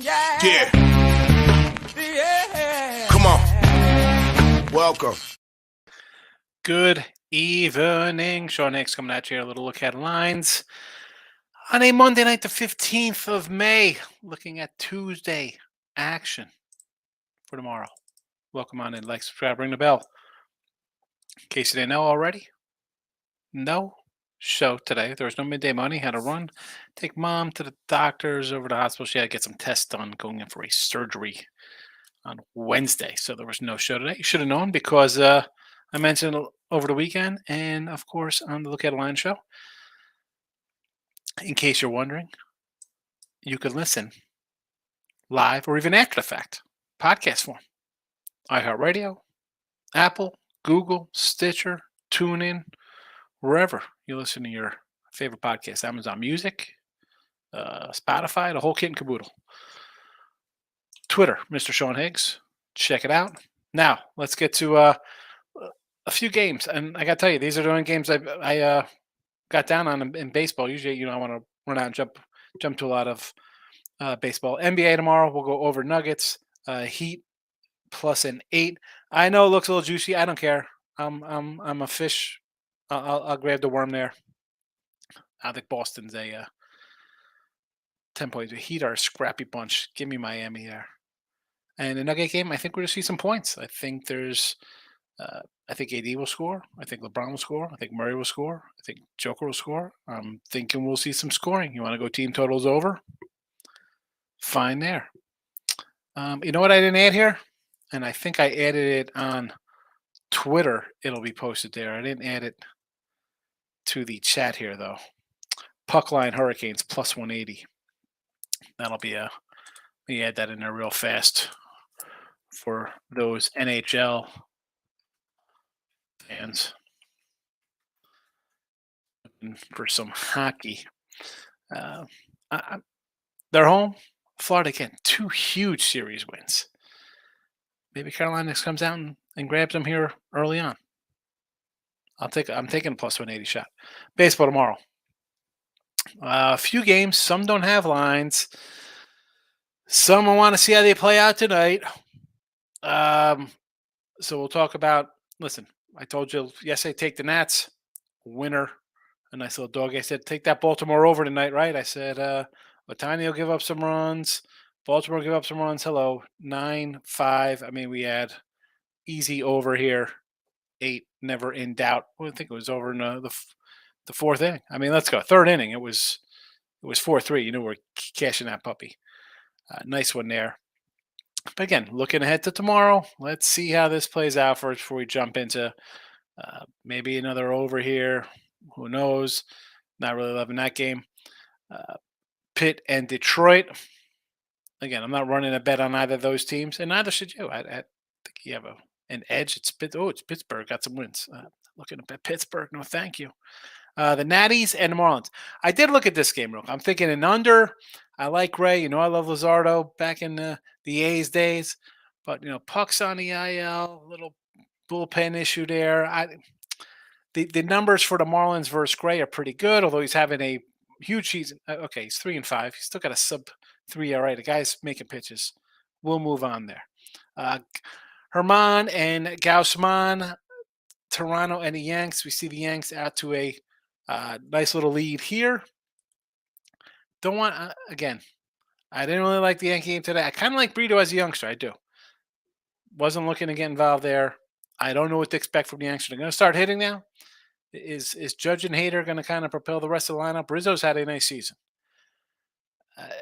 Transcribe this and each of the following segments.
Yeah. Come on. Welcome. Good evening. Sean Hicks coming at you. A little look at lines on a Monday night, the 15th of May. Looking at Tuesday action for tomorrow. Welcome on in. Like, subscribe, ring the bell. In case you didn't know already, no show today. There was no midday money. Had to run, take mom to the doctors, over to the hospital. She had to get some tests done, going in for a surgery on Wednesday. So there was no show today. You should have known because I mentioned it over the weekend and, of course, on the Look at a Line show. In case you're wondering, you can listen live or even after the fact, podcast form. iHeartRadio, Apple, Google, Stitcher, TuneIn, wherever you listen to your favorite podcast, Amazon Music, Spotify, the whole kit and caboodle. Twitter, Mr. Sean Higgs. Check it out. Now, let's get to a few games. And I got to tell you, these are the only games I got down on in baseball. Usually, I want to run out and jump to a lot of baseball. NBA tomorrow, we'll go over Nuggets, Heat plus an 8. I know it looks a little juicy. I don't care. I'm a fish. I'll grab the worm there. I think Boston's a 10 points. The Heat are a scrappy bunch. Give me Miami there. And the Nugget game, I think we're going to see some points. I think I think AD will score. I think LeBron will score. I think Murray will score. I think Joker will score. I'm thinking we'll see some scoring. You want to go team totals over? Fine there. You know what I didn't add here? And I think I added it on Twitter. It'll be posted there. I didn't add it to the chat here, though. Puck line Hurricanes plus 180. That'll be let me add that in there real fast for those NHL fans. For some hockey. They're home. Florida again, 2 huge series wins. Maybe Carolina comes out and grabs them here early on. I'm taking a plus 180 shot. Baseball tomorrow. A few games. Some don't have lines. Some I want to see how they play out tonight. So we'll talk about. Listen, I told you yesterday, take the Nats. Winner. A nice little dog. I said, take that Baltimore over tonight, right? I said, Ohtani will give up some runs. Baltimore give up some runs. Hello, 9-5. I mean, we had easy over here. 8, never in doubt. I think it was over in the 4th inning. I mean, let's go. 3rd inning. It was 4-3. We're cashing that puppy. Nice one there. But again, looking ahead to tomorrow, let's see how this plays out first before we jump into maybe another over here. Who knows? Not really loving that game. Pitt and Detroit. Again, I'm not running a bet on either of those teams, and neither should you. I think you have an edge. It's Pittsburgh got some wins. Looking at Pittsburgh. No, thank you. The Natties and the Marlins. I did look at this game, real. I'm thinking an under. I like Ray. I love Luzardo back in the A's days. But, Puck's on the IL, little bullpen issue there. The numbers for the Marlins versus Gray are pretty good, although he's having a huge season. Okay, he's 3-5. He's still got a sub-3 ERA. The guy's making pitches. We'll move on there. Herman and Gaussman, Toronto and the Yanks. We see the Yanks out to a nice little lead here. Don't want, again, I didn't really like the Yankee game today. I kind of like Brito as a youngster. I do. Wasn't looking to get involved there. I don't know what to expect from the Yanks. They're going to start hitting now. Is Judge and Hader going to kind of propel the rest of the lineup? Rizzo's had a nice season.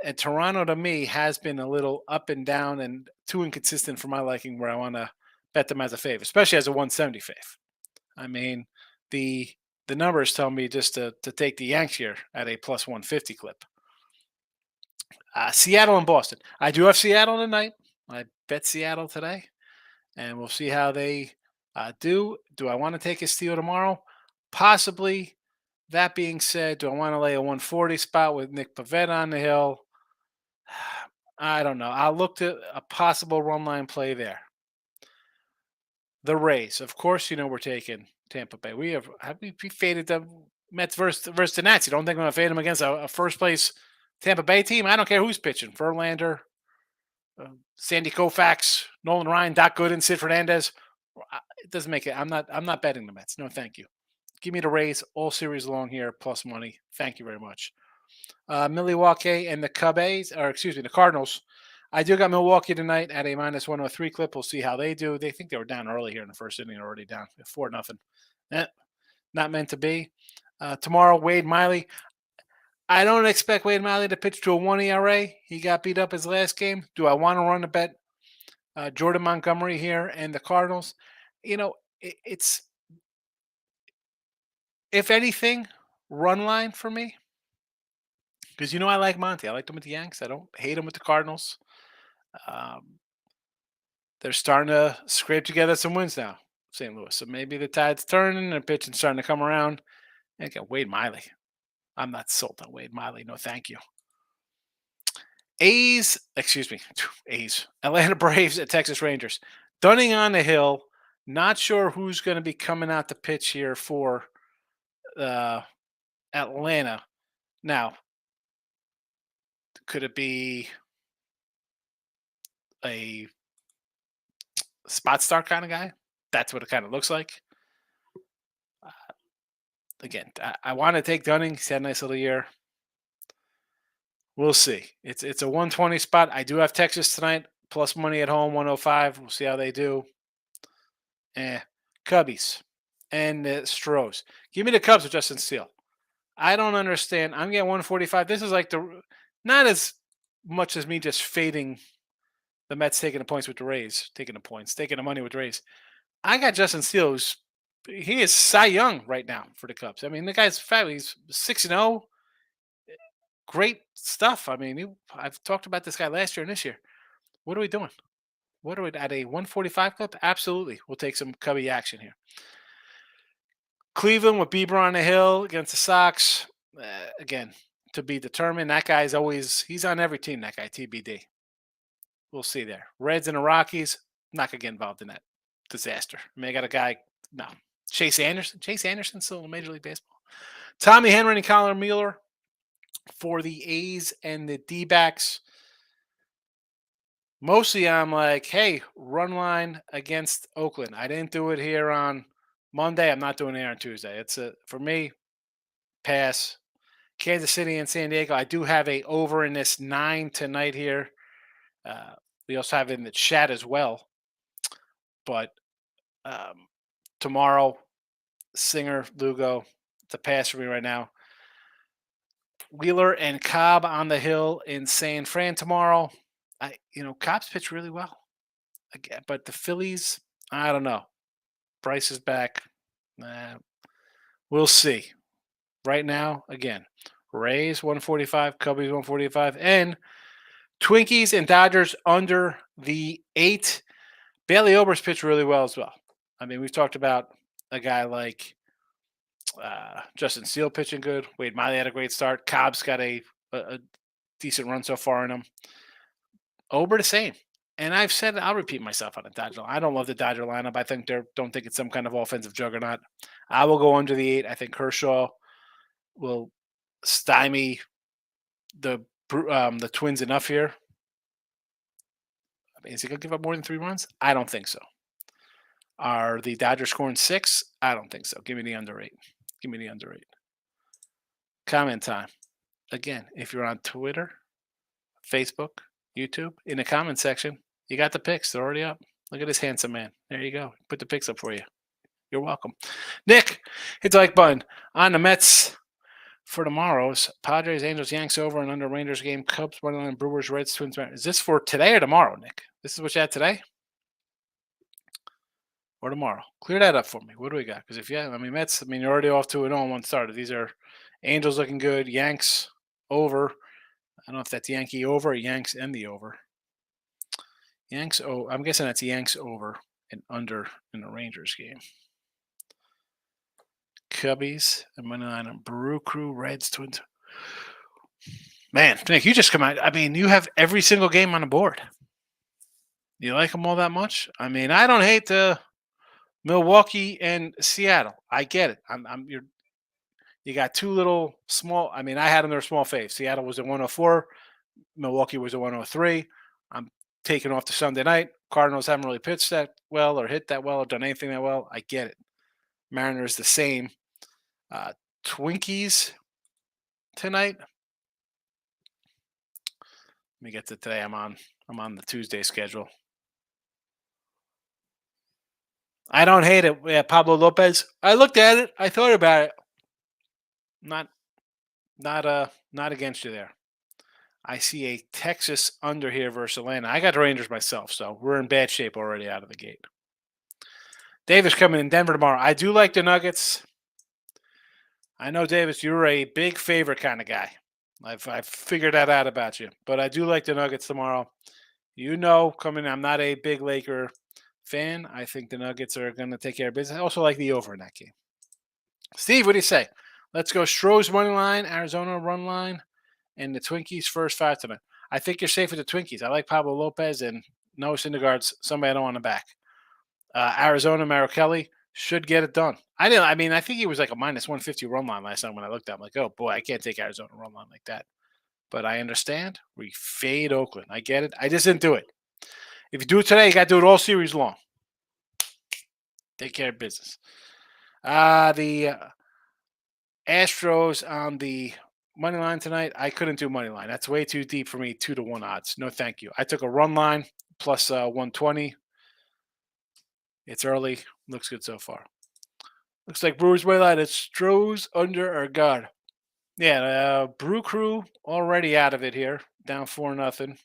And Toronto, to me, has been a little up and down and too inconsistent for my liking where I want to bet them as a fave, especially as a 170 fave. I mean, the numbers tell me just to take the Yanks here at a plus 150 clip. Seattle and Boston. I do have Seattle tonight. I bet Seattle today. And we'll see how they do. Do I want to take a steal tomorrow? Possibly. That being said, do I want to lay a 140 spot with Nick Pavetta on the hill? I don't know. I'll look to a possible run line play there. The Rays. Of course, we're taking Tampa Bay. We faded the Mets versus the Nats. You don't think I'm going to fade them against a first place Tampa Bay team? I don't care who's pitching. Verlander, Sandy Koufax, Nolan Ryan, Doc Gooden, Sid Fernandez. It doesn't make it. I'm not betting the Mets. No, thank you. Give me the Rays all series long here, plus money. Thank you very much. Milwaukee and the the Cardinals. I do got Milwaukee tonight at a minus 103 clip. We'll see how they do. They think they were down early here in the first inning, already down 4-0. Not meant to be. Tomorrow, Wade Miley. I don't expect Wade Miley to pitch to a 1 ERA. He got beat up his last game. Do I want to run a bet? Jordan Montgomery here and the Cardinals. It's, if anything, run line for me. Because I like Monty. I liked him with the Yanks. I don't hate him with the Cardinals. They're starting to scrape together some wins now, St. Louis. So maybe the tide's turning and pitching starting to come around. And again, Wade Miley. I'm not sold on Wade Miley. No, thank you. A's. Atlanta Braves at Texas Rangers. Dunning on the hill. Not sure who's going to be coming out to pitch here for Atlanta. Now, could it be a spot start kind of guy? That's what it kind of looks like. Again, I want to take Dunning. He's had a nice little year. We'll see. It's a 120 spot. I do have Texas tonight, plus money at home, 105. We'll see how they do. Cubbies and the Stros. Give me the Cubs with Justin Steele. I don't understand. I'm getting 145. This is like not as much as me just fading the Mets taking the points with the Rays, taking the money with the Rays. I got Justin Steele. He is Cy Young right now for the Cubs. I mean, the guy's fat. He's 6-0. Great stuff. I mean, I've talked about this guy last year and this year. What are we doing? At a 145 clip? Absolutely. We'll take some Cubby action here. Cleveland with Bieber on the hill against the Sox. Again, to be determined. That guy's he's on every team, that guy, TBD. We'll see there. Reds and the Rockies, not going to get involved in that disaster. I mean, I got a guy, no. Chase Anderson. Chase Anderson's still in Major League Baseball. Tommy Henry and Colin Mueller for the A's and the D-backs. Mostly I'm like, hey, run line against Oakland. I didn't do it here on Monday. I'm not doing it on Tuesday. For me, pass. Kansas City and San Diego. I do have a over in this 9 tonight here. We also have it in the chat as well. But tomorrow, Singer, Lugo, it's a pass for me right now. Wheeler and Cobb on the hill in San Fran tomorrow. Cobb's pitched really well. Again, but the Phillies, I don't know. Bryce is back. We'll see. Right now, again, Rays 145, Cubbies 145, and Twinkies and Dodgers under the 8. Bailey Ober's pitched really well as well. I mean, we've talked about a guy like Justin Steele pitching good. Wade Miley had a great start. Cobb's got a decent run so far in him. Ober the same. And I've said, I'll repeat myself on the Dodger line. I don't love the Dodger lineup. I don't think it's some kind of offensive juggernaut. I will go under the 8. I think Kershaw will stymie the Twins enough here. I mean, is he going to give up more than 3 runs? I don't think so. Are the Dodgers scoring 6? I don't think so. Give me the under 8. Give me the under 8. Comment time. Again, if you're on Twitter, Facebook, YouTube, in the comment section, you got the picks. They're already up. Look at this handsome man. There you go. Put the picks up for you. You're welcome. Nick, hit the like button on the Mets for tomorrow's Padres, Angels, Yanks over and under Rangers game. Cubs, Moneyline, Brewers, Reds, Twins. Is this for today or tomorrow, Nick? This is what you had today? Or tomorrow? Clear that up for me. What do we got? Because Mets, you're already off to an 0-1 start. These are Angels looking good. Yanks over. I don't know if that's Yankee over or Yanks and the over. Yanks, I'm guessing that's Yanks over and under in the Rangers game. Cubbies and Moneyline and Brew Crew, Reds, Twins. Man, Nick, you just come out. You have every single game on the board. You like them all that much? I don't hate the Milwaukee and Seattle. I get it. You got 2 little small. I had them. They're small faves. Seattle was a 104. Milwaukee was a 103. I'm taken off to Sunday night. Cardinals haven't really pitched that well or hit that well or done anything that well. I get it. Mariners the same. Twinkies tonight. Let me get to today. I'm on the Tuesday schedule. I don't hate it. Yeah, Pablo Lopez. I looked at it. I thought about it. Not not against you there. I see a Texas under here versus Atlanta. I got the Rangers myself, so we're in bad shape already out of the gate. Davis coming in Denver tomorrow. I do like the Nuggets. I know, Davis, you're a big favorite kind of guy. I've figured that out about you. But I do like the Nuggets tomorrow. You know, coming, I'm not a big Laker fan. I think the Nuggets are going to take care of business. I also like the over in that game. Steve, what do you say? Let's go Stros money line, Arizona run line, and the Twinkies first 5 tonight. I think you're safe with the Twinkies. I like Pablo Lopez and Noah Syndergaard's somebody I don't want to back. Arizona, Kelly should get it done. I mean, I think he was like a minus 150 run line last time when I looked at him. Like, oh boy, I can't take Arizona run line like that. But I understand. We fade Oakland. I get it. I just didn't do it. If you do it today, you got to do it all series long. Take care of business. The Astros on the money line tonight. I couldn't do money line. That's way too deep for me. 2-1 odds. No, thank you. I took a run line plus 120. It's early. Looks good so far. Looks like Brewers way line. It's Stros under or God. Yeah, Brew Crew already out of it here. Down 4-0.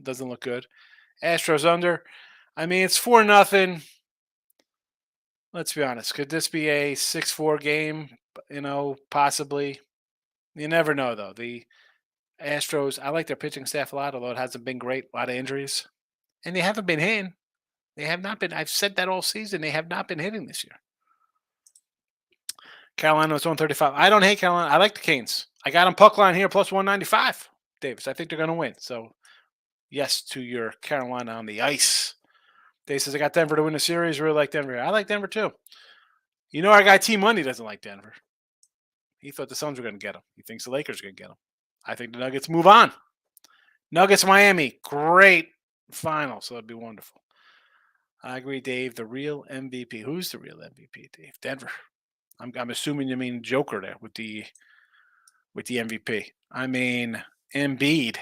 Doesn't look good. Astros under. I mean, it's 4-0. Let's be honest. Could this be a 6-4 game? Possibly. You never know, though. The Astros, I like their pitching staff a lot, although it hasn't been great. A lot of injuries. And they haven't been hitting. They have not been. I've said that all season. They have not been hitting this year. Carolina was 135. I don't hate Carolina. I like the Canes. I got them puck line here plus 195. Davis, I think they're going to win. So, yes to your Carolina on the ice. Dave says, I got Denver to win the series. Really like Denver. I like Denver too. You know, our guy T Money doesn't like Denver. He thought the Suns were going to get him. He thinks the Lakers are going to get him. I think the Nuggets move on. Nuggets, Miami. Great final. So that'd be wonderful. I agree, Dave. The real MVP. Who's the real MVP, Dave? Denver. I'm assuming you mean Joker there with the MVP. I mean Embiid.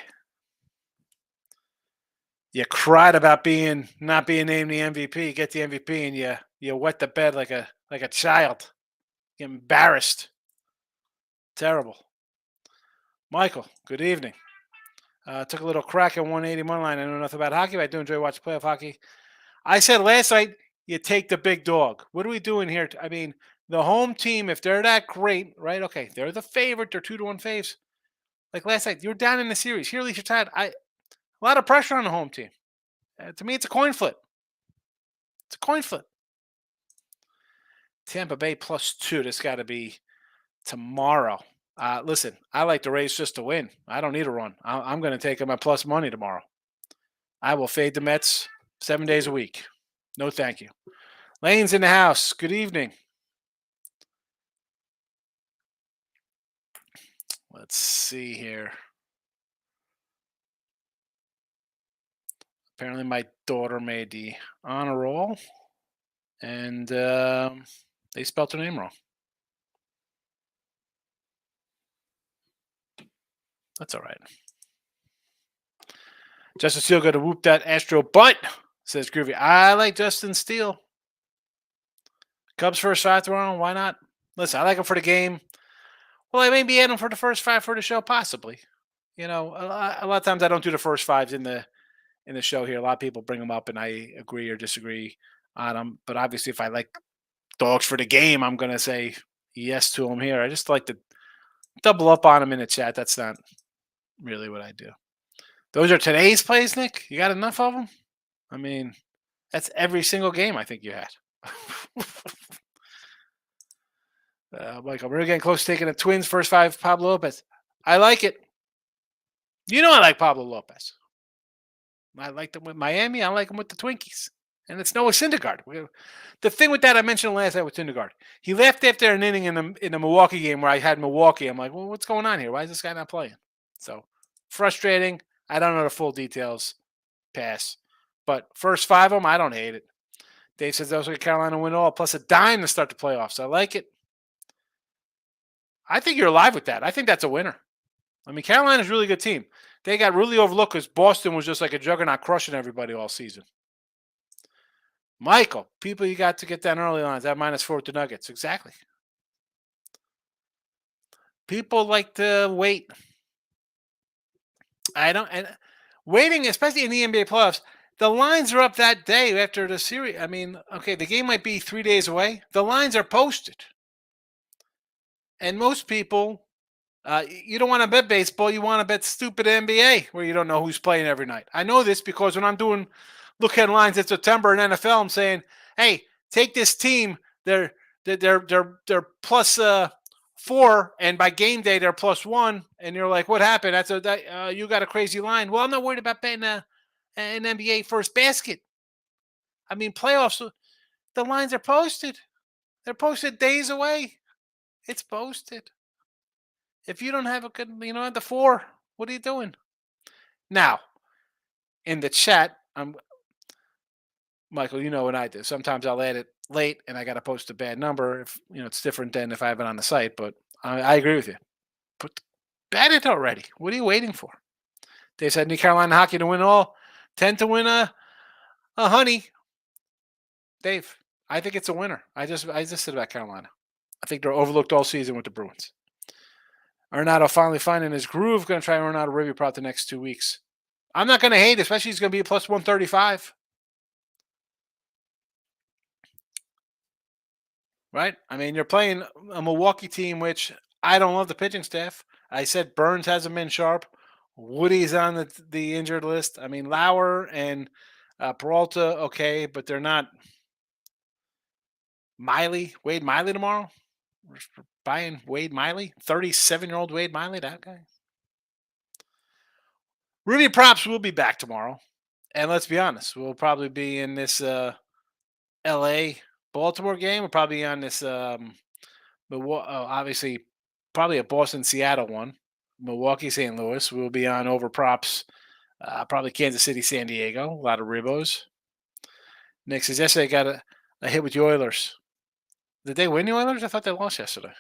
You cried about not being named the MVP. Get the MVP and you wet the bed like a child. You're embarrassed. Terrible. Michael, good evening. Took a little crack at 180 money line. I know nothing about hockey, but I do enjoy watching playoff hockey. I said last night you take the big dog. What are we doing here? I mean, the home team, if they're that great, right? Okay, they're the favorite. They're 2-1 faves. Like last night, you're down in the series. Here, at least you're tied. A lot of pressure on the home team. To me, it's a coin flip. It's a coin flip. Tampa Bay +2. This got to be tomorrow. Listen, I like the Rays just to win. I don't need a run. I'm going to take them at plus money tomorrow. I will fade the Mets 7 days a week. No, thank you. Lane's in the house. Good evening. Let's see here. Apparently, my daughter made the honor roll, and they spelled her name wrong. That's all right. Justin Steele got to whoop that Astro butt, says Groovy. I like Justin Steele. Cubs first 5 tomorrow. Why not? Listen, I like him for the game. Well, I may be adding him for the first 5 for the show, possibly. A lot of times I don't do the first 5s in the show here. A lot of people bring them up, and I agree or disagree on them. But obviously, if I like dogs for the game, I'm going to say yes to them here. I just like to double up on them in the chat. That's not really what I do. Those are today's plays, Nick. You got enough of them? I mean, that's every single game I think you had. Michael, we're getting close to taking the Twins first 5. Pablo Lopez. I like it. You know I like Pablo Lopez. I like them with Miami. I like them with the Twinkies. And it's Noah Syndergaard. The thing with that, I mentioned last night with Syndergaard. He left after an inning in the Milwaukee game where I had Milwaukee. I'm like, well, what's going on here? Why is this guy not playing? So frustrating. I don't know the full details. pass. But first 5 of them, I don't hate it. Dave says those are Carolina win all plus a dime to start the playoffs. I like it. I think you're alive with that. I think that's a winner. I mean, Carolina's a really good team. They got really overlooked because Boston was just like a juggernaut crushing everybody all season. Michael, people you got to get down early lines at -4 with the Nuggets. Exactly. People like to wait. I don't, and waiting, especially in the NBA playoffs, the lines are up that day after the series. I mean, okay, the game might be 3 days away. The lines are posted. And most people, you don't want to bet baseball. You want to bet stupid NBA where you don't know who's playing every night. I know this because when I'm doing look at lines in September in NFL, I'm saying, hey, take this team. They're plus 4, and by game day they're +1. And you're like, what happened? You got a crazy line. Well, I'm not worried about betting an NBA first basket. I mean, playoffs. The lines are posted. They're posted days away. It's posted. If you don't have a good, at the 4, what are you doing? Now, in the chat, Michael, you know what I do. Sometimes I'll add it late and I got to post a bad number. If it's different than if I have it on the site, but I agree with you. But bet it already. What are you waiting for? They said New Carolina hockey to win all, 10 to win a honey. Dave, I think it's a winner. I just said about Carolina. I think they're overlooked all season with the Bruins. Arenado finally finding his groove. Going to try and run out a review prop the next 2 weeks. I'm not going to hate it, especially he's going to be a plus 135. Right? I mean, you're playing a Milwaukee team, which I don't love the pitching staff. I said Burns hasn't been sharp. Woody's on the injured list. I mean, Lauer and Peralta, okay, but they're not. Wade Miley tomorrow? We're buying Wade Miley? 37-year-old Wade Miley, that guy? Ruby Props will be back tomorrow. And let's be honest, we'll probably be in this LA Baltimore game. We'll probably be on this obviously probably a Boston Seattle one. Milwaukee St. Louis. We'll be on over props. Probably Kansas City San Diego. A lot of ribos. Nick says yesterday got a hit with the Oilers. Did they win the Oilers? I thought they lost yesterday.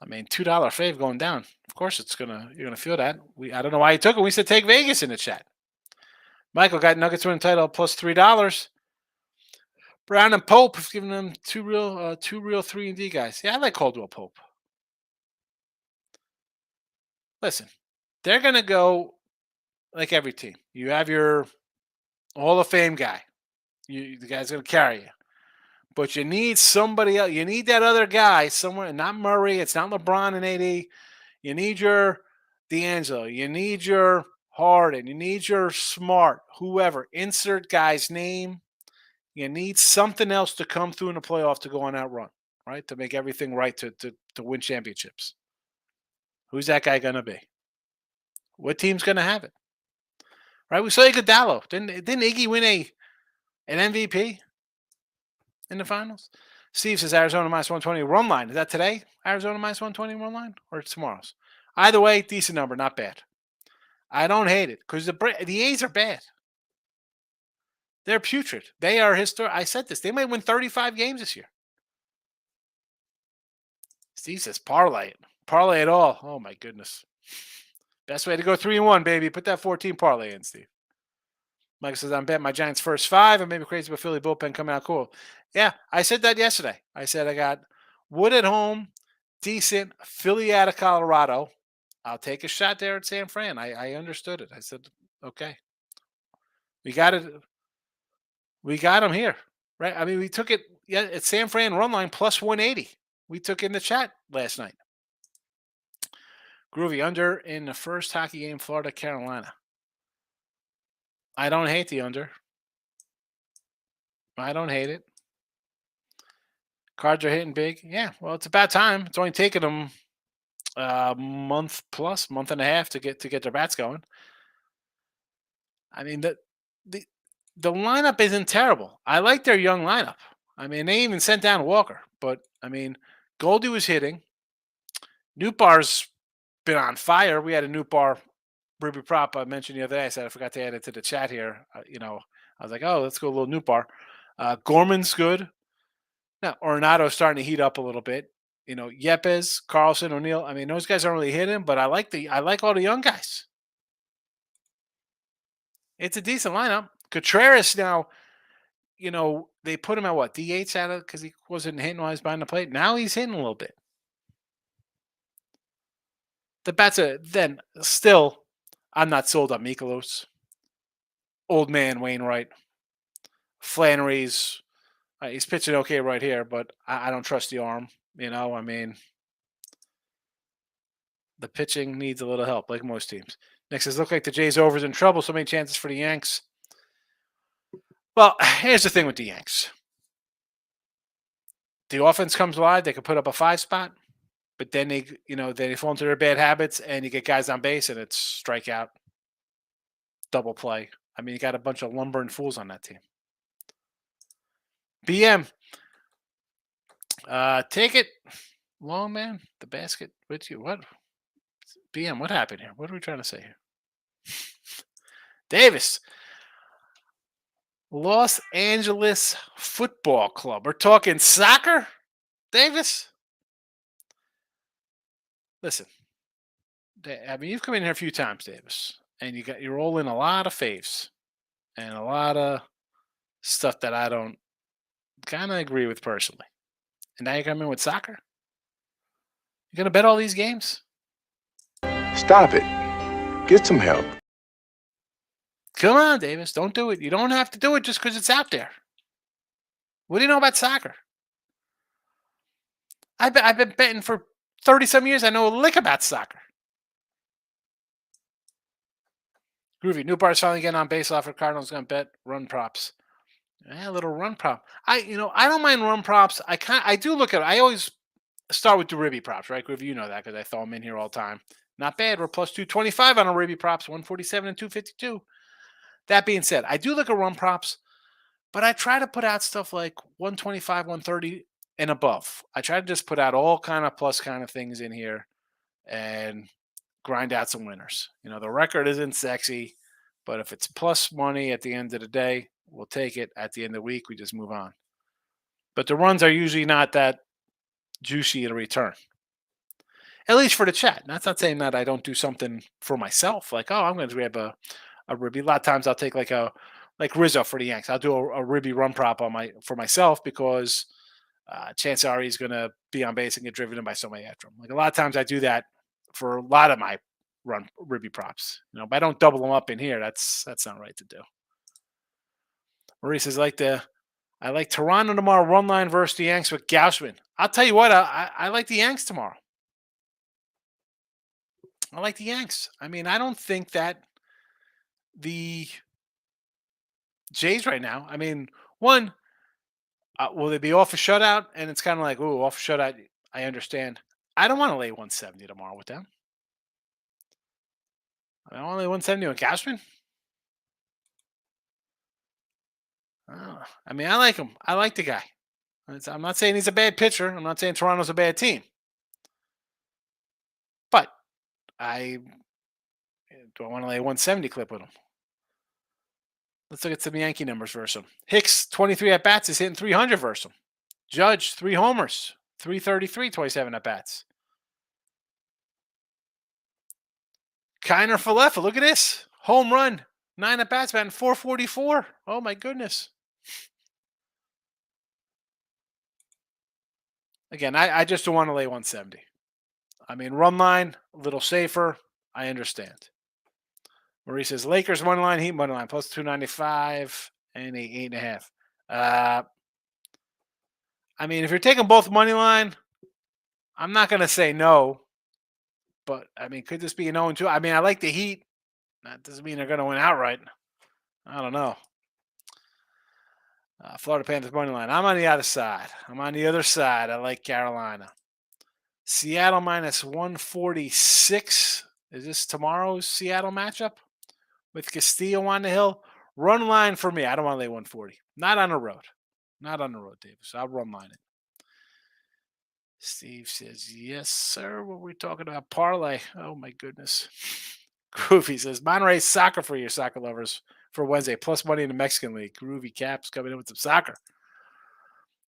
I mean, $2 fave going down. Of course, you're gonna feel that. I don't know why he took it. We said take Vegas in the chat. Michael got Nuggets winning title plus $3. Brown and Pope have given them two real 3-and-D guys. Yeah, I like Caldwell Pope. Listen, they're gonna go like every team. You have your Hall of Fame guy. The guy's gonna carry you. But you need somebody else. You need that other guy somewhere. Not Murray. It's not LeBron and AD. You need your D'Angelo. You need your Harden. You need your Smart. Whoever. Insert guy's name. You need something else to come through in the playoff to go on that run, right? To make everything right to win championships. Who's that guy going to be? What team's going to have it? Right? We saw Iguodala. Didn't Iggy win an MVP? In the finals? Steve says Arizona -120 run line. Is that today? Arizona -120 run line? Or it's tomorrow's? Either way, decent number, not bad. I don't hate it because the A's are bad. They're putrid. They are historic. I said this. They might win 35 games this year. Steve says parlay it. Parlay it all. Oh, my goodness. Best way to go 3-1, baby. Put that 14 parlay in, Steve. Mike says, I'm betting my Giants first 5 and maybe crazy about Philly bullpen coming out cool. Yeah, I said that yesterday. I said I got Wood at home, decent, Philly out of Colorado. I'll take a shot there at San Fran. I understood it. I said, okay. We got it. We got him here, right? I mean, we took it at San Fran run line plus 180. We took in the chat last night. Groovy under in the first hockey game, Florida, Carolina. I don't hate the under. I don't hate it. Cards are hitting big. Yeah, well, it's about time. It's only taken them a month and a half to get their bats going. I mean, the lineup isn't terrible. I like their young lineup. I mean, they even sent down Walker. But, I mean, Goldie was hitting. Nootbaar's been on fire. We had a Nootbaar Ruby prop I mentioned the other day. I said I forgot to add it to the chat here. I was like, oh, let's go a little Newt bar. Gorman's good. Now Ornato's starting to heat up a little bit. Yepes, Carlson, O'Neill. I mean, those guys aren't really hitting, but I like all the young guys. It's a decent lineup. Contreras now, they put him at what, DH out of because he wasn't hitting while he was behind the plate. Now he's hitting a little bit. The bats are then still. I'm not sold on Mikolos. Old man Wainwright, Flannery's. He's pitching okay right here, but I don't trust the arm. I mean, the pitching needs a little help, like most teams. Next says, look like the Jays over's in trouble. So many chances for the Yanks. Well, here's the thing with the Yanks. The offense comes alive. They can put up a 5 spot, but then they fall into their bad habits, and you get guys on base, and it's strikeout, double play. I mean, you got a bunch of lumbering fools on that team. BM, take it, long man. The basket with you. What? BM, what happened here? What are we trying to say here? Davis, Los Angeles Football Club. We're talking soccer, Davis. Listen, I mean, you've come in here a few times, Davis, and you're rolling a lot of faves and a lot of stuff that I don't kind of agree with personally. And now you come in with soccer. You're gonna bet all these games? Stop it. Get some help. Come on, Davis. Don't do it. You don't have to do it just because it's out there. What do you know about soccer? I've been betting for 30-some years. I know a lick about soccer. Groovy. New Bar's finally getting on base off for Cardinals. Going to bet run props. A little run prop. I don't mind run props. I do look at it. I always start with the Ribby props, right, Groovy? You know that because I throw them in here all the time. Not bad. We're plus 225 on a Ribby props, 147 and 252. That being said, I do look at run props, but I try to put out stuff like 125, 130 and above. I try to just put out all kind of plus kind of things in here and grind out some winners. The record isn't sexy, but if it's plus money at the end of the day, we'll take it. At the end of the week, we just move on. But the runs are usually not that juicy in return. At least for the chat. That's not saying that I don't do something for myself. Like, I'm going to grab a Ribby. A lot of times I'll take like Rizzo for the Yanks. I'll do a Ribby run prop for myself because chances are he's going to be on base and get driven in by somebody after him. Like a lot of times I do that for a lot of my Ribby props. But I don't double them up in here. That's not right to do. Maurice says, I like Toronto tomorrow, run line versus the Yanks with Gaussman. I'll tell you what, I like the Yanks tomorrow. I like the Yanks. I mean, I don't think that the Jays right now, I mean, one, will they be off a shutout? And it's kind of like, ooh, off a shutout. I understand. I don't want to lay 170 tomorrow with them. I don't want to lay 170 with Gaussman. I mean, I like him. I like the guy. I'm not saying he's a bad pitcher. I'm not saying Toronto's a bad team. But do I want to lay a 170 clip with him? Let's look at some Yankee numbers versus him. Hicks, 23 at bats, is hitting 300 versus him. Judge, 3 homers, 333, 27 at bats. Kiner Falefa, look at this. Home run, 9 at bats, batting 444. Oh my goodness. Again, I just don't want to lay 170. I mean, run line, a little safer. I understand. Maurice says Lakers money line, Heat money line, plus 295 and 8.5. I mean, if you're taking both money line, I'm not going to say no. But, I mean, could this be an 0-2? I mean, I like the Heat. That doesn't mean they're going to win outright. I don't know. Florida Panthers money line. I'm on the other side. I like Carolina. Seattle minus 146. Is this tomorrow's Seattle matchup? With Castillo on the hill. Run line for me. I don't want to lay 140. Not on the road. Davis. I'll run line it. Steve says, yes, sir. What are we talking about? Parlay. Oh, my goodness. Groovy says Monterey soccer for your soccer lovers for Wednesday. Plus money in the Mexican League. Groovy Caps coming in with some soccer.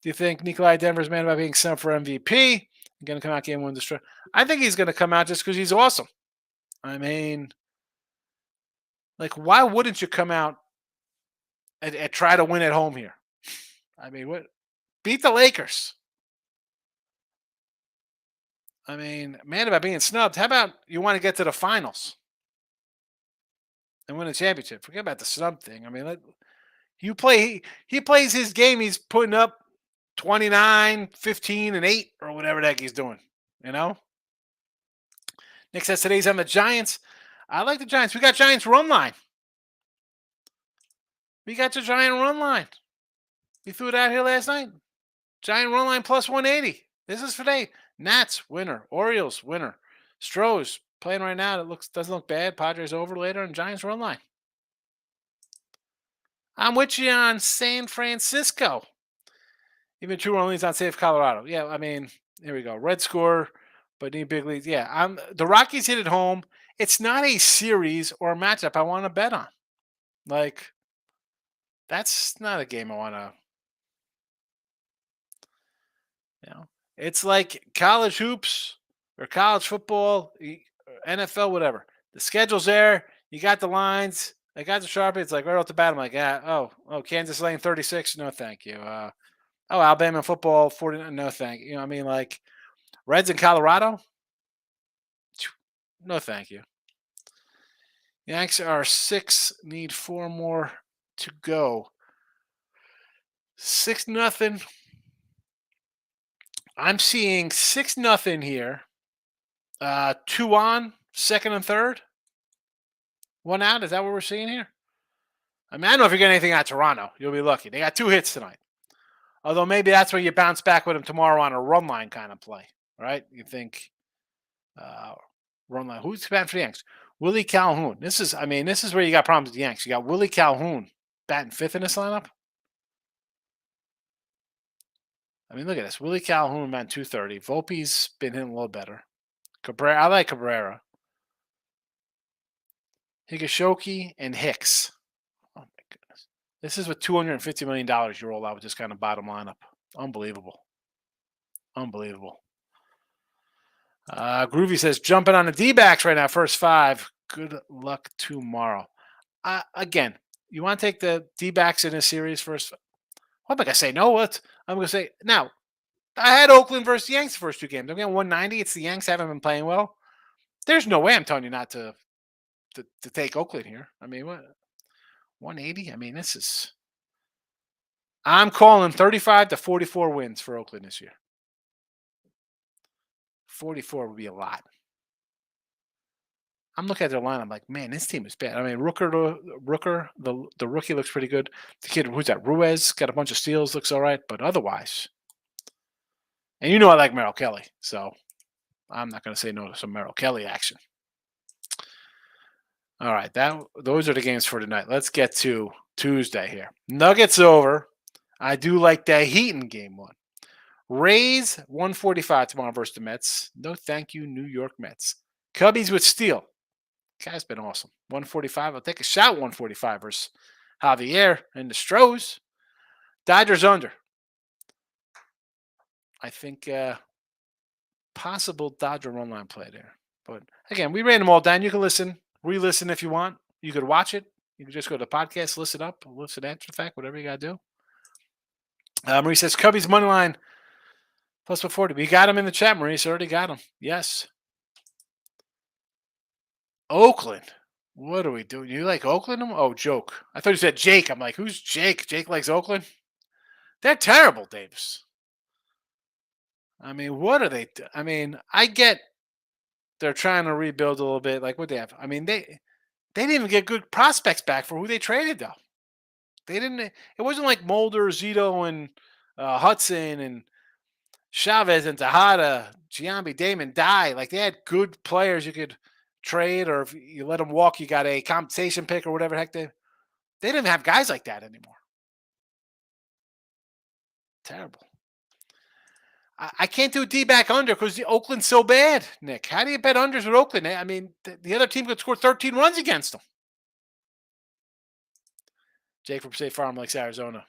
Do you think Nikolai Denver's man about being sent for MVP? Going to come out game one destroy? I think he's going to come out just because he's awesome. I mean, like, why wouldn't you come out and try to win at home here? I mean, what? Beat the Lakers. I mean, man, about being snubbed. How about you want to get to the finals and win a championship? Forget about the snub thing. I mean, you play. He plays his game. He's putting up 29, 15, and 8 or whatever the heck he's doing. You know? Nick says today's on the Giants. I like the Giants. We got Giants run line. We got the Giant run line. We threw it out here last night. Giant run line plus 180. This is today. Nats winner. Orioles winner. Stros playing right now. It doesn't look bad. Padres over later and Giants run line. I'm with you on San Francisco. Even True Orleans on safe Colorado. Yeah, I mean, here we go. Red score, but need big leads. Yeah, the Rockies hit it home. It's not a series or a matchup I want to bet on. Like, that's not a game I want to. It's like college hoops or college football, NFL, whatever. The schedule's there. You got the lines. I got the Sharpie. It's like right off the bat. I'm like, Kansas laying 36. No, thank you. Alabama football 49. No, thank you. I mean, like Reds in Colorado. No, thank you. Yanks are 6. Need 4 more to go. 6-0. I'm seeing 6-0 here. 2 on, second and third. 1 out. Is that what we're seeing here? I mean, I don't know if you're getting anything out of Toronto. You'll be lucky. They got 2 hits tonight. Although maybe that's where you bounce back with them tomorrow on a run line kind of play, right? You think run line. Who's batting for the Yanks? Willie Calhoun. This is where you got problems with the Yanks. You got Willie Calhoun batting 5th in this lineup. I mean, look at this. Willie Calhoun batting 230. Volpe's been hitting a little better. Cabrera. I like Cabrera. Higashioka and Hicks. Oh, my goodness. This is with $250 million you roll out with this kind of bottom lineup. Unbelievable. Groovy says, jumping on the D-backs right now, first 5. Good luck tomorrow. Again, you want to take the D-backs in this series first? What am I going to say? No, what? I'm going to say, now, I had Oakland versus the Yanks the first 2 games. I'm getting 190. It's the Yanks haven't been playing well. There's no way I'm telling you not to take Oakland here. I mean, what? 180? I mean, this is... I'm calling 35 to 44 wins for Oakland this year. 44 would be a lot. I'm looking at their line. I'm like, man, this team is bad. I mean, Rooker, the rookie looks pretty good. The kid, who's that? Ruiz, got a bunch of steals, looks all right. But otherwise, and you know I like Merrill Kelly, so I'm not going to say no to some Merrill Kelly action. All right, those are the games for tonight. Let's get to Tuesday here. Nuggets over. I do like that Heat in game 1. Rays 145 tomorrow versus the Mets. No, thank you, New York Mets. Cubbies with Steele. Guy's been awesome. 145. I'll take a shot. 145 versus Javier and the Stros. Dodgers under. I think possible Dodger run line play there. But again, we ran them all down. You can listen, re-listen if you want. You could watch it. You can just go to the podcast, listen up, listen after the fact, whatever you got to do. Marie says Cubbies money line plus 40. We got him in the chat, Maurice. Already got him. Yes. Oakland. What are we doing? You like Oakland? Oh, joke. I thought you said Jake. I'm like, who's Jake? Jake likes Oakland? They're terrible, Davis. I mean, what are they? I mean, I get they're trying to rebuild a little bit. Like what they have. I mean, they didn't even get good prospects back for who they traded, though. They didn't. It wasn't like Mulder, Zito, and Hudson, and Chavez, and Tejada, Giambi, Damon, Die. Like they had good players you could trade, or if you let them walk, you got a compensation pick or whatever heck they didn't have guys like that anymore. Terrible. I can't do D-back under because the Oakland's so bad, Nick. How do you bet unders with Oakland? I mean, the other team could score 13 runs against them. Jake from State Farm likes Arizona.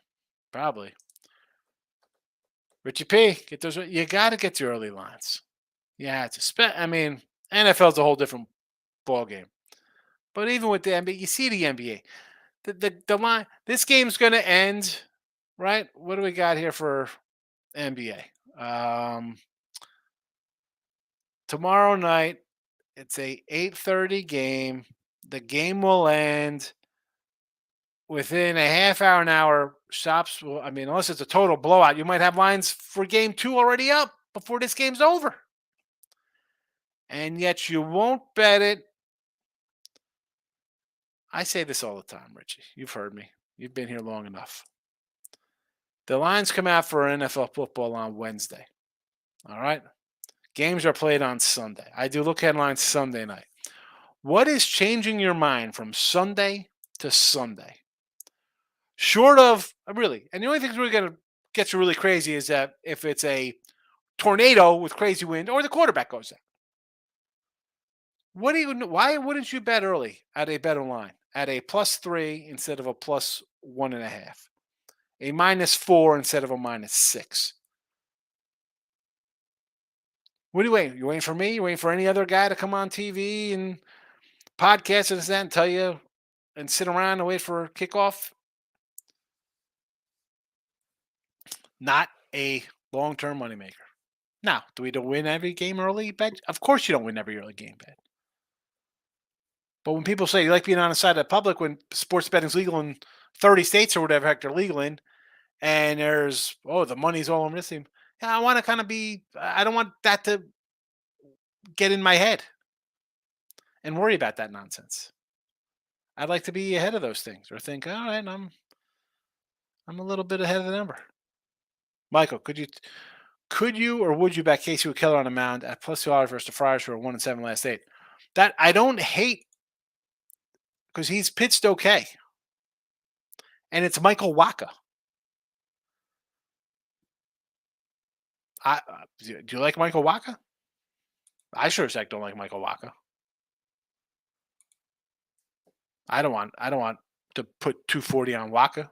Probably. Richie P, get those. You got to get the early lines. Yeah, I mean, NFL's a whole different ball game. But even with the NBA, you see the NBA. The line. This game's going to end, right? What do we got here for NBA? Tomorrow night, it's a 8:30 game. The game will end within a half hour, an hour. Shops will, I mean, unless it's a total blowout, you might have lines for game 2 already up before this game's over. And yet you won't bet it. I say this all the time, Richie. You've heard me. You've been here long enough. The lines come out for NFL football on Wednesday. All right? Games are played on Sunday. I do look at lines Sunday night. What is changing your mind from Sunday to Sunday? Short of, really, and the only thing that's really going to get you really crazy is that if it's a tornado with crazy wind or the quarterback goes out. Why wouldn't you bet early at a better line? At a +3 instead of a +1.5. A -4 instead of a -6. What are you waiting? You waiting for me? You waiting for any other guy to come on TV and podcast and that and tell you and sit around and wait for kickoff? Not a long-term moneymaker. Now, do we win every game early bet? Of course you don't win every early game bet. But when people say you like being on the side of the public when sports betting's legal in 30 states or whatever heck they're legal in, and there's, the money's all on this team. Yeah, I want to kind of I don't want that to get in my head and worry about that nonsense. I'd like to be ahead of those things or think, all right, I'm a little bit ahead of the number. Michael, could you or would you bet Casey with Keller on the mound at +2 versus the Friars for a 1-7 last 8? That I don't hate because he's pitched okay. And it's Michael Wacha. Do you like Michael Wacha? I sure as heck don't like Michael Wacha. I don't want to put 240 on Wacha.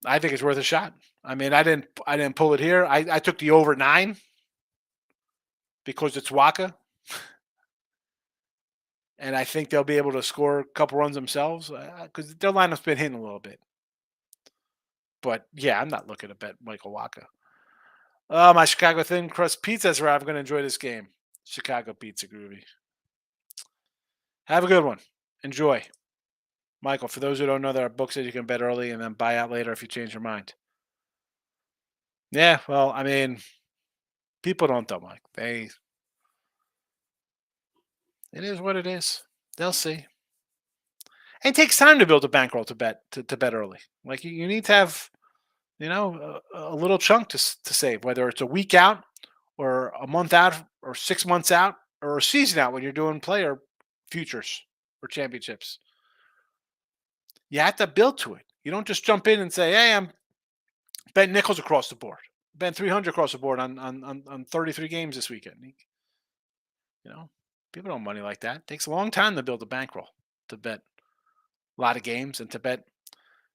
I think it's worth a shot. I mean, I didn't pull it here. I took the over 9 because it's Wacha. And I think they'll be able to score a couple runs themselves because their lineup's been hitting a little bit. But yeah, I'm not looking to bet Michael Wacha. My Chicago thin crust pizzas are. I'm going to enjoy this game. Chicago pizza groovy. Have a good one. Enjoy. Michael, for those who don't know, there are books that you can bet early and then buy out later if you change your mind. Yeah, well, I mean, people don't though, Mike. It is what it is. They'll see. It takes time to build a bankroll to bet early. Like you need to have, a little chunk to save, whether it's a week out or a month out or 6 months out or a season out when you're doing player futures or championships. You have to build to it. You don't just jump in and say, "Hey, I'm betting nickels across the board. Bet 300 across the board on 33 games this weekend." People don't money like that. It takes a long time to build a bankroll to bet a lot of games and to bet,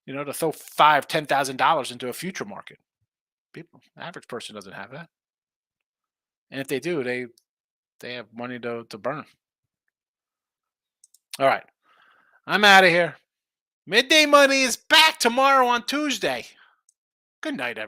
to throw $5,000-$10,000 into a future market. Average person doesn't have that, and if they do, they have money to burn. All right, I'm out of here. Midday Money is back tomorrow on Tuesday. Good night, everyone.